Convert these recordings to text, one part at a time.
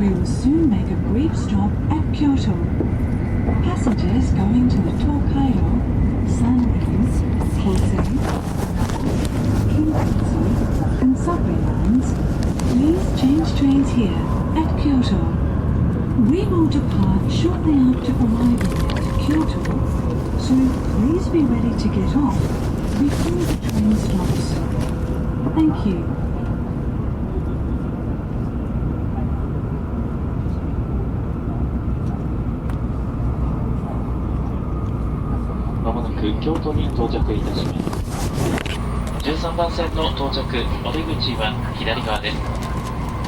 We will soon make a brief stop at Kyoto. Passengers going to the Tokaido, Sanrin, Kosei, Kintetsu, and subway lines, please change trains here at Kyoto. We will depart shortly after arriving at Kyoto, so please be ready to get off before the train stops. Thank you. まもなく京都に到着いたします。13番線の到着お出口は左側です。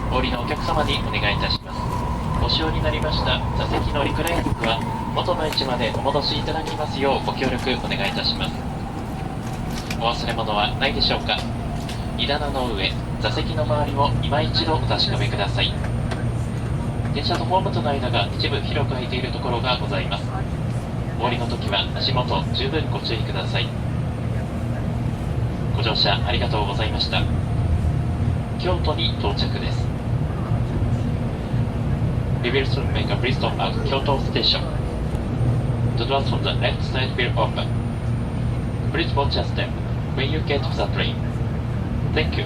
お降りのお客様にお願いいたします。ご使用になりました座席のリクライニングは元の位置までお戻しいただきますようご協力お願いいたします。お忘れ物はないでしょうか。荷棚の上、座席の周りを今一度お確かめください。電車とホームとの間が一部広く空いているところがございます。お降りの時は足元十分ご注意ください。ご乗車ありがとうございました。京都に到着です。We will soon make a brief stop at Kyoto Station. The doors on the left side will open. Please watch your step when you get to the train. Thank you.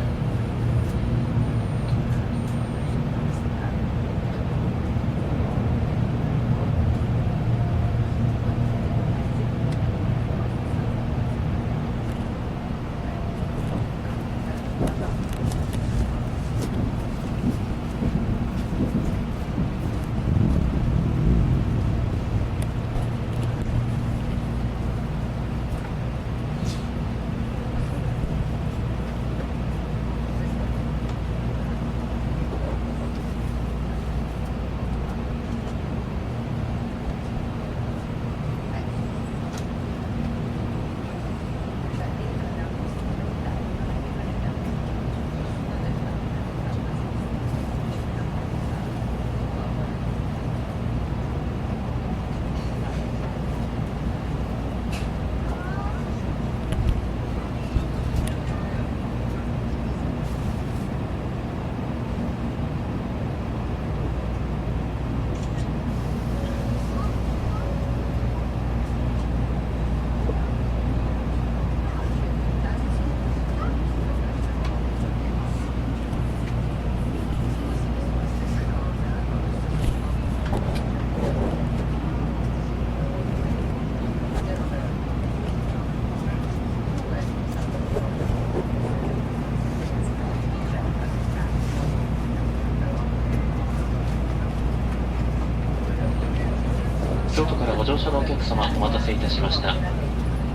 京都からご乗車のお客様お待たせいたしました。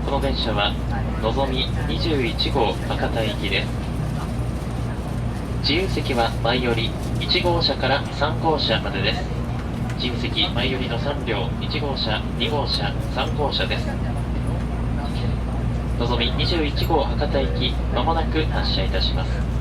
この電車はのぞみ21号博多行きです。自由席は前より1号車から3号車までです。自由席前よりの3両1号車2号車3号車です。のぞみ21号博多行きまもなく発車いたします。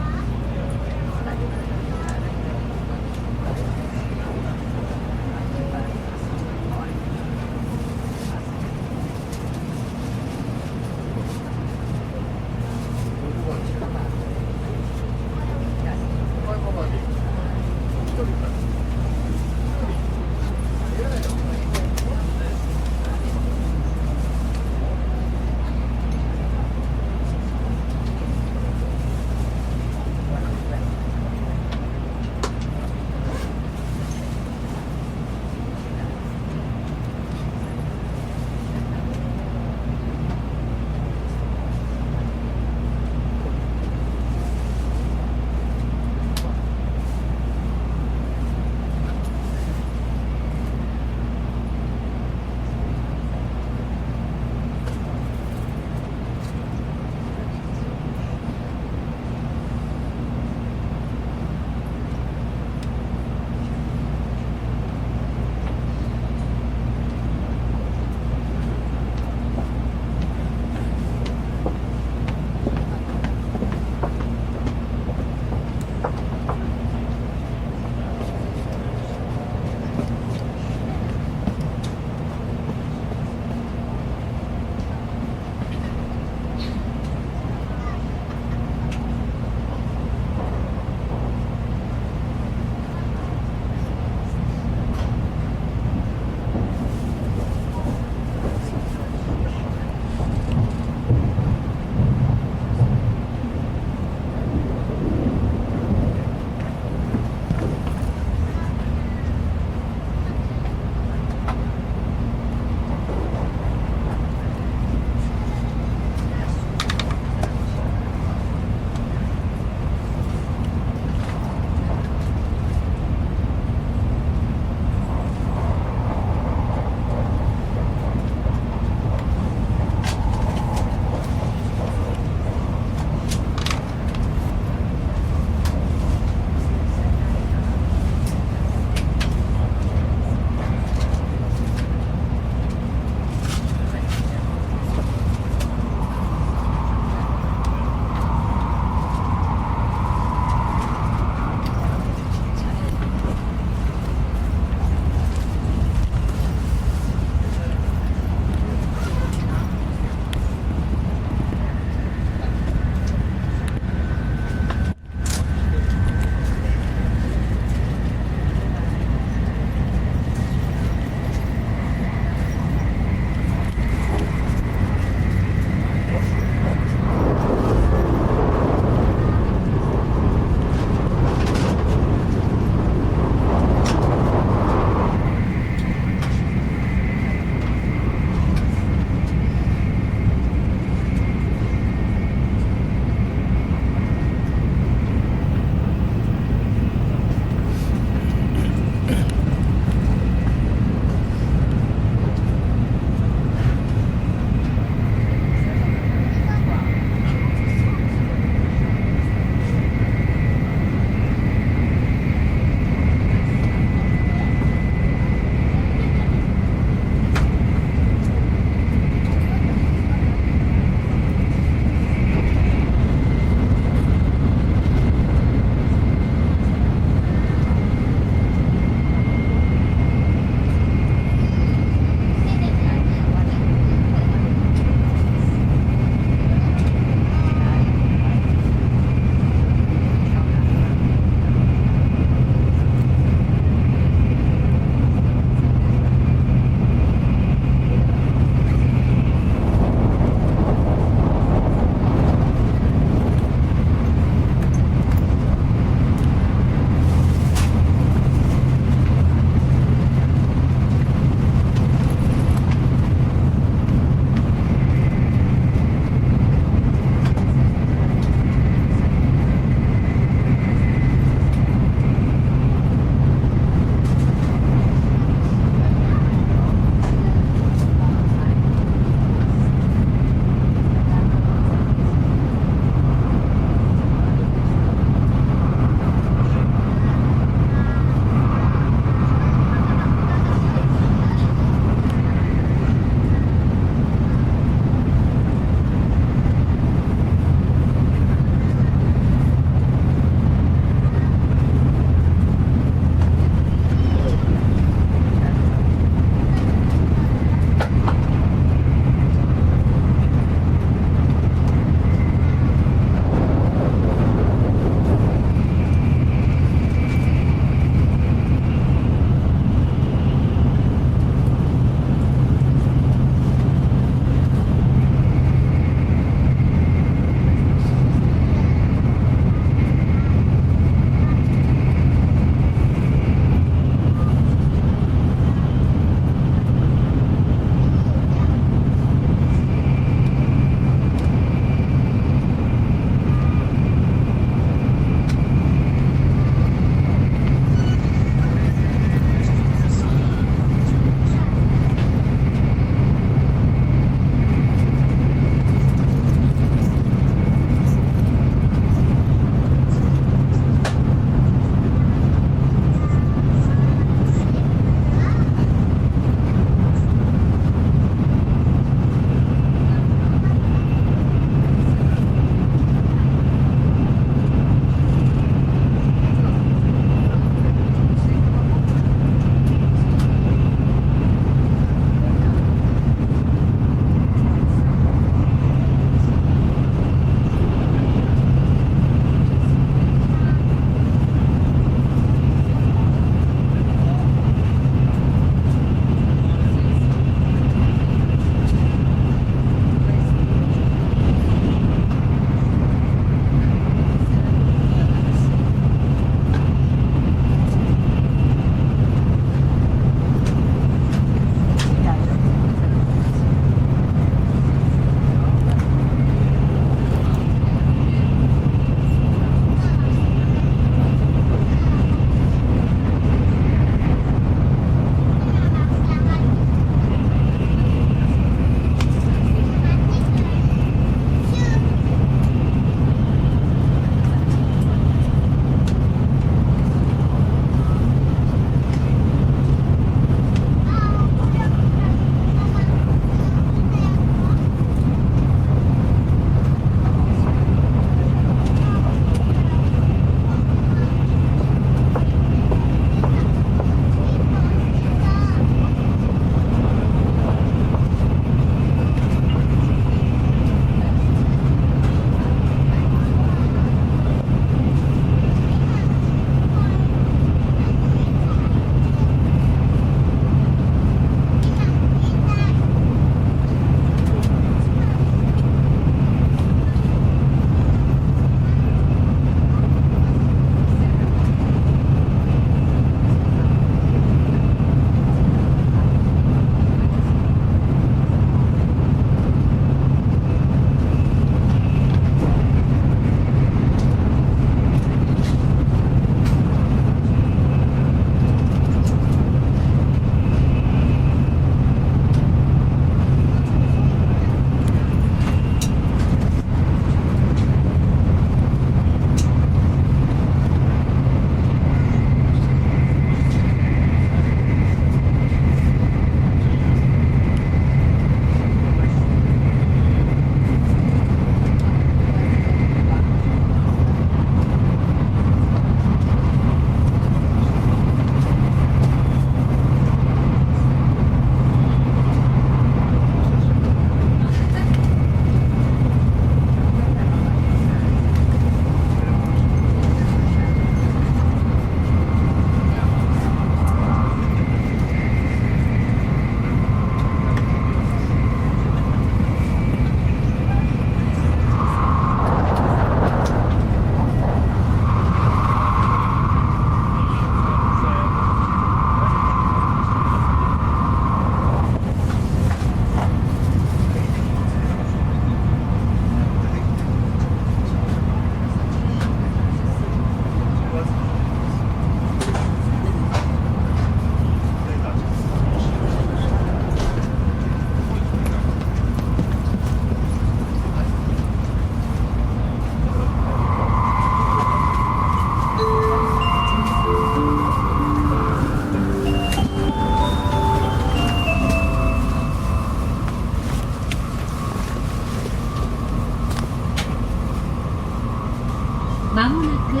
まもなく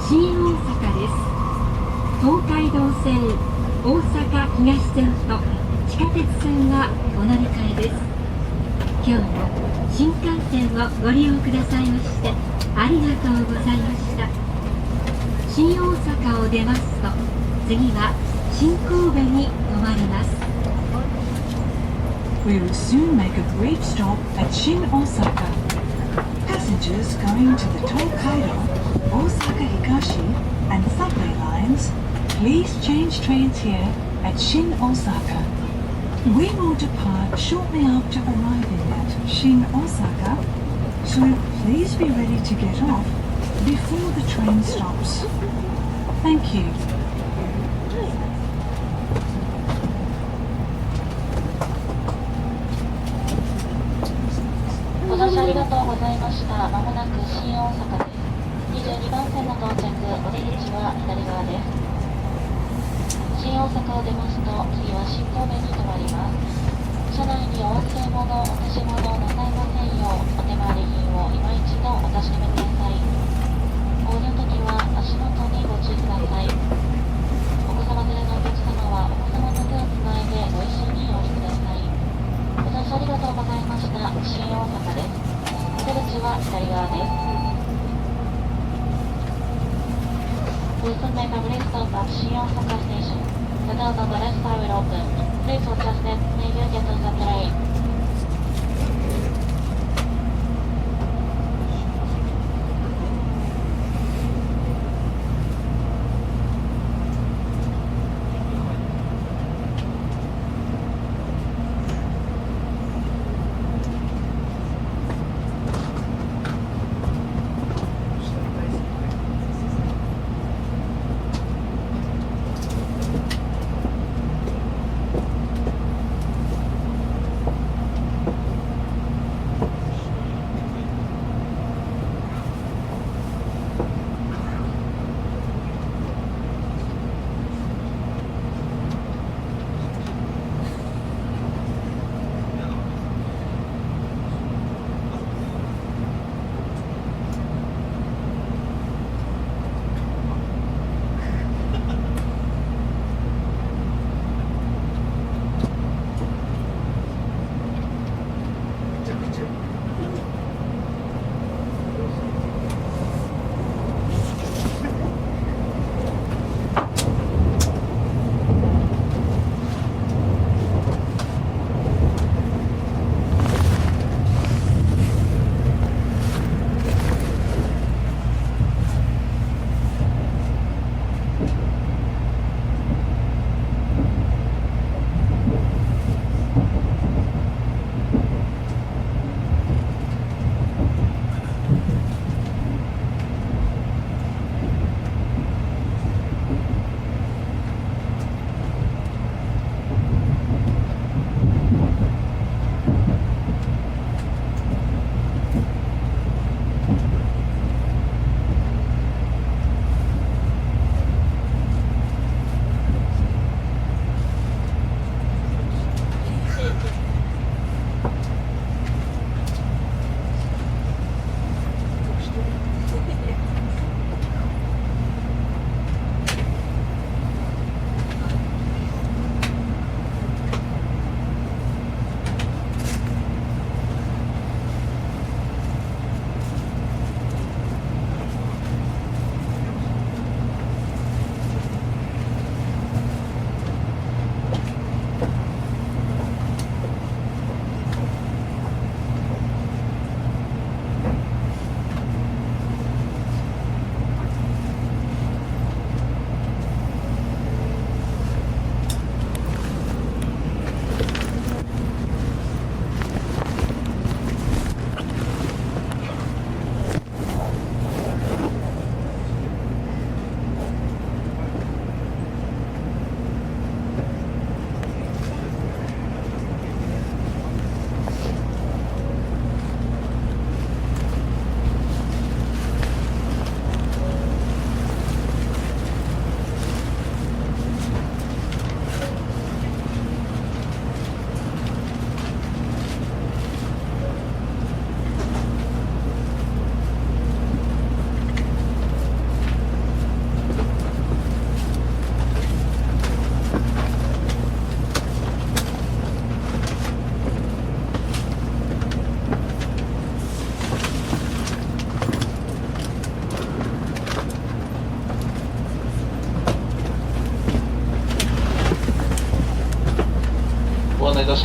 新大阪です。東海道線、大阪東線と地下鉄線はお乗り換えです。今日も新幹線をご利用くださいましてありがとうございました。新大阪を出ますと次は新神戸に停まります。 We will soon make a brief stop at Shin Osaka. Passengers going to the Tokaido, Osaka Higashi and subway lines, please change trains here at Shin Osaka. We will depart shortly after arriving at Shin Osaka, so please be ready to get off before the train stops. Thank you. ご乗車ありがとうございました。まもなく新大阪です。22番線の到着、お出口は左側です。新大阪を出ますと、次は新神戸に停まります。車内にお忘れ物、落とし物をなさいませんよう、お手回り品を今一度お確かめください。お降りの時は足元にご注意ください。お子様連れのお客様はお子様と手をつないでご一緒にお降りください。ご乗車ありがとうございました。新大阪です。出口は左側です。Please don't make a brief stop at Shin Osaka Station. The doors on the left side will open. Please watch your step. May you get on the train. 新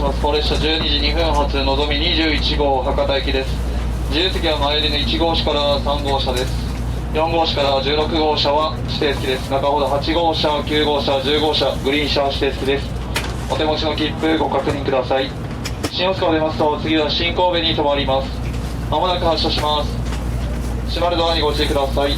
します。本列車12時2分発のぞみ21号博多行きです。自由席は前寄りの1号車から3号車です。4号車から16号車は指定席です。中ほど8号車、9号車、10号車、グリーン車は指定席です。お手持ちの切符ご確認ください。新大阪を出ますと次は新神戸に停まります。まもなく発車します。閉まるドアにご注意ください。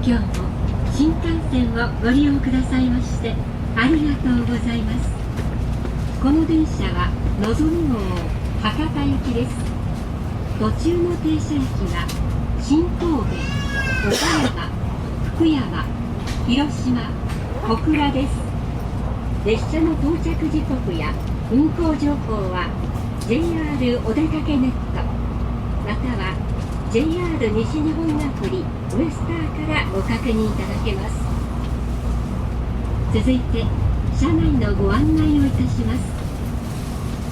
今日も新幹線をご利用くださいましてありがとうございます。この電車はのぞみ号博多行きです。途中の停車駅は新神戸、岡山、福山、広島、小倉です。列車の到着時刻や運行情報は JR お出かけネットまたは JR 西日本アプリウエスターからご確認いただけます。続いて車内のご案内をいたします。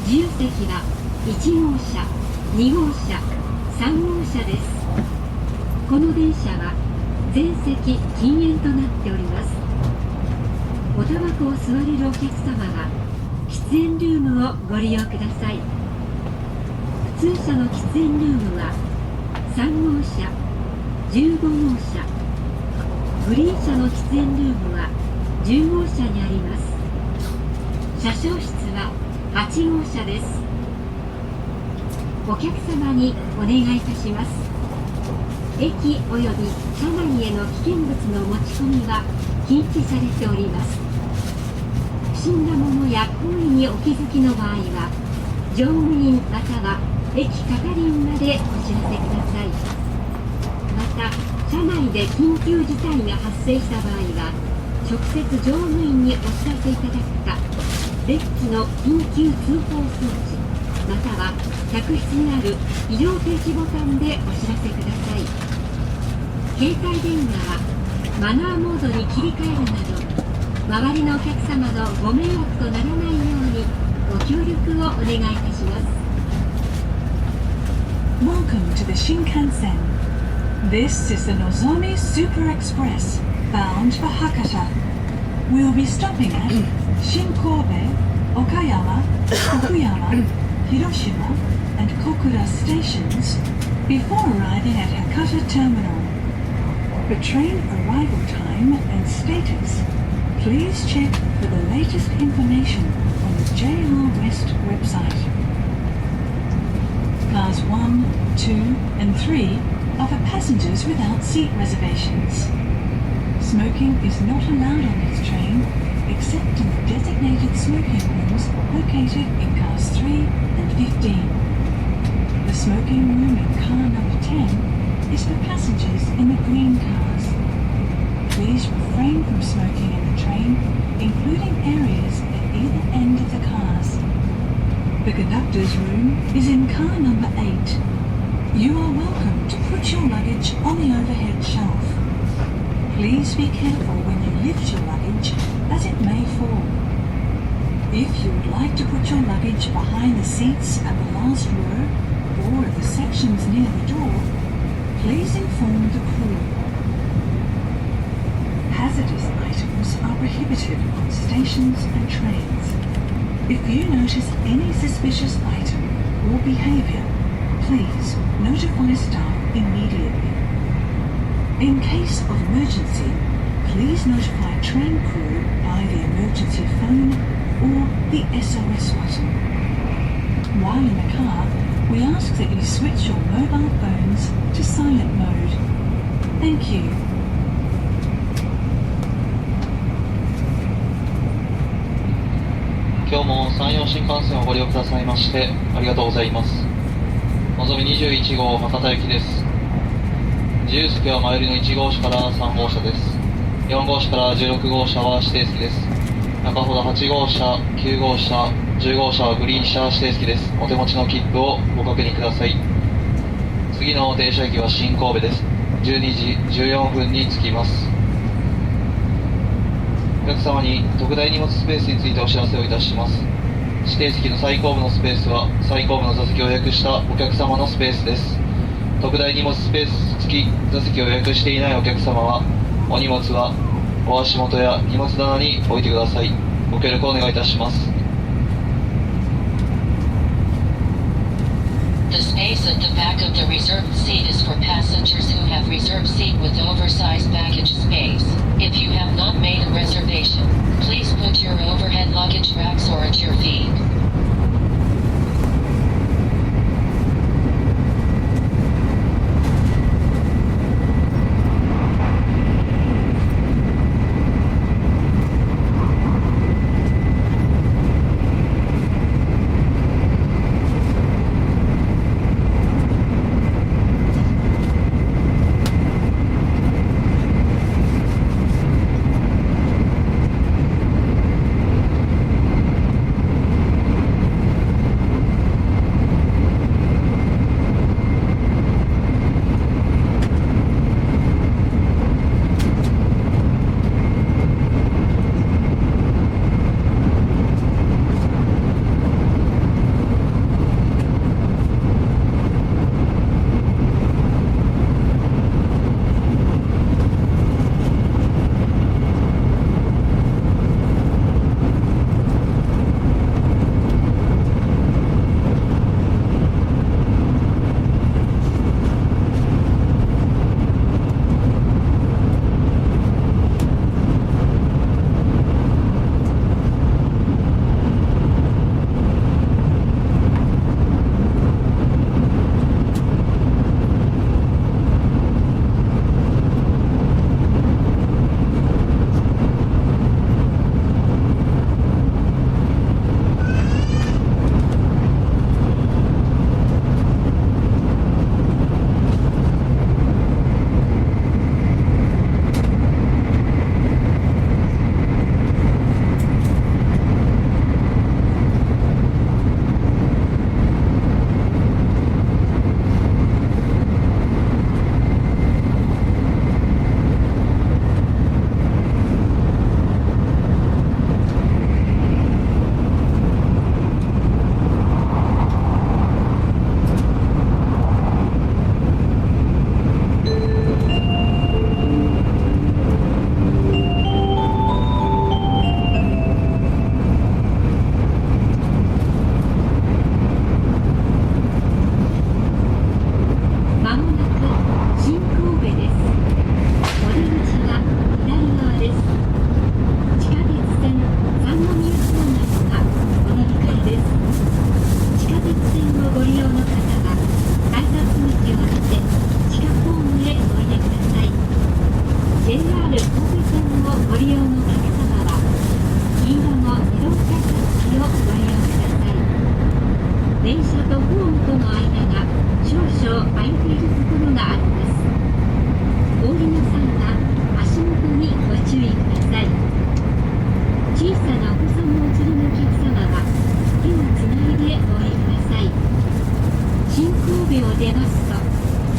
自由席は1号車、2号車、3号車です。この電車は全席禁煙となっております。おタバコを吸われるお客様は喫煙ルームをご利用ください。普通車の喫煙ルームは3号車、15号車、グリーン車の喫煙ルームは10号車にあります。車掌室は8号車です。お客様にお願いいたします。駅及び車内への危険物の持ち込みは禁止されております。不審なものや行為にお気づきの場合は乗務員または駅係員までお知らせください。また車内で緊急事態が発生した場合は直接乗務員にお知らせいただくかデッキの緊急通報装置または客室にある非常停止ボタンでお知らせください。携帯電話はマナーモードに切り替えるなど周りのお客様のご迷惑とならないようにご協力をお願いいたします。 Welcome to the Shinkansen. This is the Nozomi Super Express, bound for Hakata. We'll be stopping at Shin-Kobe, Okayama, Fukuyama, Hiroshima, and Kokura stations before arriving at Hakata Terminal. For train arrival time and status, please check for the latest information on the JR West website. Cars 1, 2 and 3 are for passengers without seat reservations. Smoking is not allowed on this train except in the designated smoking rooms located in cars 3 and 15. The smoking room in car number 10 is for passengers in the green cars. Please refrain from smoking in the train, including areas at either end of the cars. The conductor's room is in car number 8. You are welcome to put your luggage on the overhead shelf. Please be careful when you lift your luggage, as it may fall. If you would like to put your luggage behind the seats at the last row or at the sections near the door, please inform the crew. Hazardous items are prohibited on stations and trains. If you notice any suspicious item or behavior, please notify staff immediately. In case of emergency, please notify train crew by the emergency phone or the SOS button. While in the car, we ask that you switch your mobile phones to silent mode. Thank you. 今日も山陽新幹線をご利用くださいましてありがとうございます。のぞみ21号博多行きです。自由席は最寄りの1号車から3号車です。4号車から16号車は指定席です。中ほど8号車、9号車、10号車はグリーン車指定席です。お手持ちの切符をご確認ください。次の停車駅は新神戸です。12時14分に着きます。お客様に特大荷物スペースについてお知らせをいたします。指定席の最後部のスペースは最後部の座席を予約したお客様のスペースです。特大荷物スペース付き座席を予約していないお客様はお荷物はお足元や荷物棚に置いてください。ご協力お願いいたします。The space at the back of the reserved seat is for passengers who have reserved seat with oversized baggage space. If you have not made a reservation, please put your overhead luggage racks or at your feet.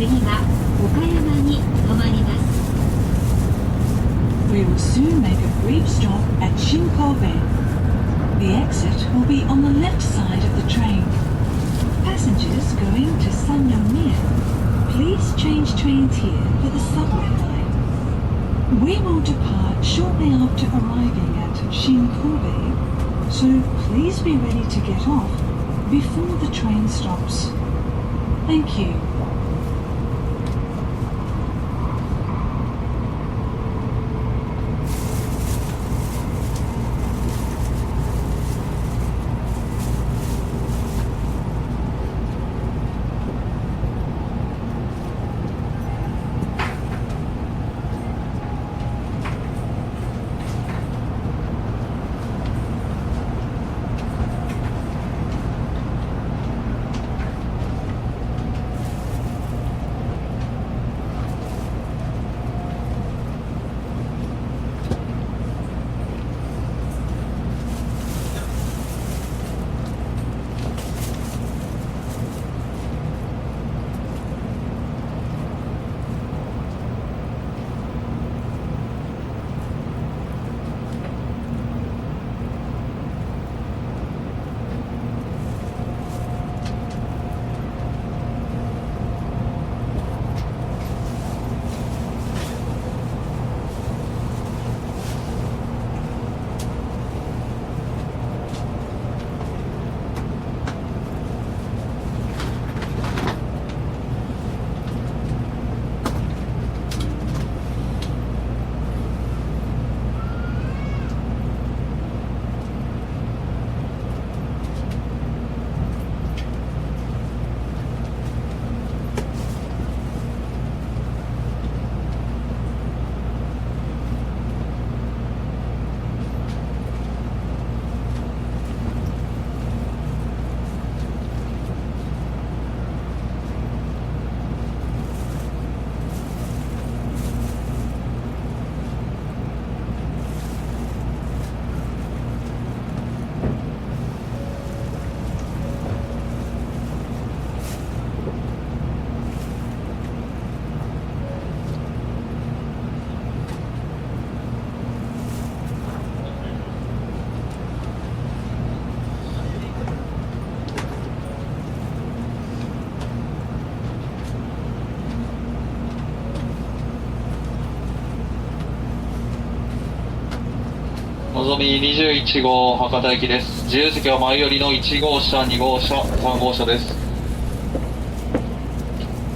次は岡山に停まります。 We will soon make a brief stop at Shinkobe. The exit will be on the left side of the train. Passengers going to Sannomiya, please change trains here for the subway line. We will depart shortly after arriving at Shinkobe, so please be ready to get off before the train stops. Thank you. のぞみ21号博多行きです。自由席は前よりの1号車、2号車、3号車です。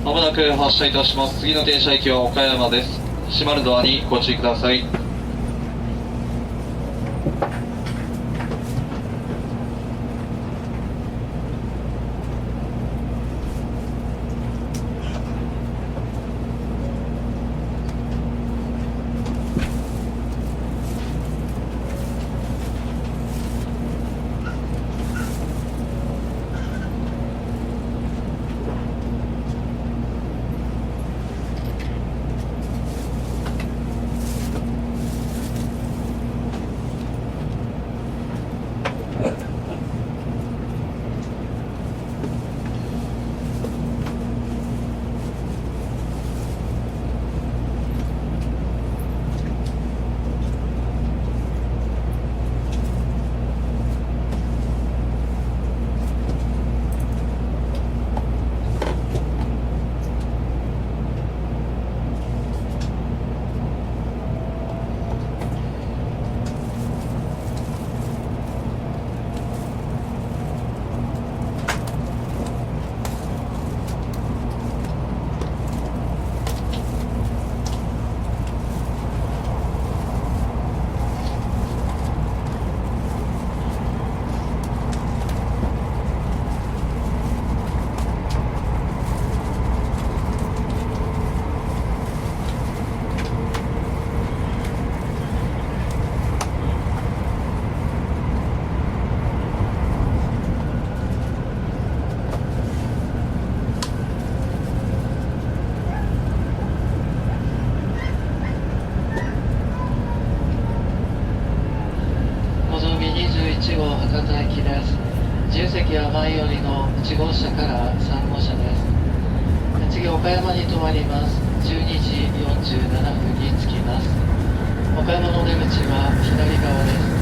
まもなく発車いたします。次の停車駅は岡山です。閉まるドアにご注意ください。1号博多行きです。自由席は前よりの1号車から3号車です。次岡山に停まります。12時47分に着きます。岡山の出口は左側です。